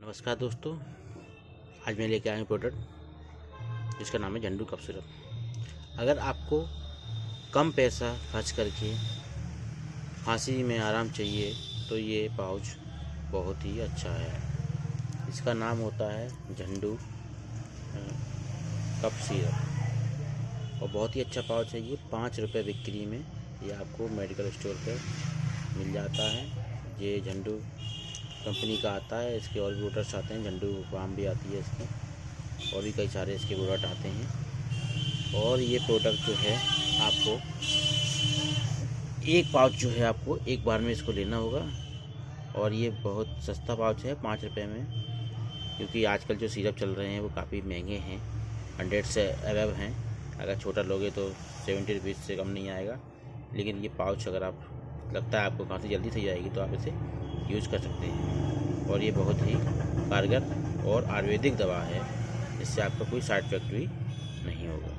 नमस्कार दोस्तों, आज मैं लेके आया हूँ प्रोडक्ट जिसका नाम है झंडू कफ सिरप। अगर आपको कम पैसा खर्च करके खांसी में आराम चाहिए तो ये पाउच बहुत ही अच्छा है। इसका नाम होता है झंडू कफ सिरप और बहुत ही अच्छा पाउच है। ये 5 रुपये बिक्री में ये आपको मेडिकल स्टोर पर मिल जाता है। ये झंडू कंपनी का आता है। इसके और भी प्रोडक्ट्स आते हैं, झंडू फार्म भी आती है इसकी, और भी कई सारे इसके प्रोडक्ट आते हैं। और ये प्रोडक्ट जो है आपको एक पाउच जो है आपको एक बार में इसको लेना होगा। और ये बहुत सस्ता पाउच है 5 रुपये में, क्योंकि आजकल जो सिरप चल रहे हैं वो काफ़ी महंगे हैं, 100 से अबव हैं। अगर छोटा लोगे तो 70 रुपीज़ से कम नहीं आएगा। लेकिन ये पाउच अगर आप लगता है आपको खांसी जल्दी सही जाएगी तो आप इसे यूज़ कर सकते हैं। और ये बहुत ही कारगर और आयुर्वेदिक दवा है, इससे आपका कोई साइड इफेक्ट भी नहीं होगा।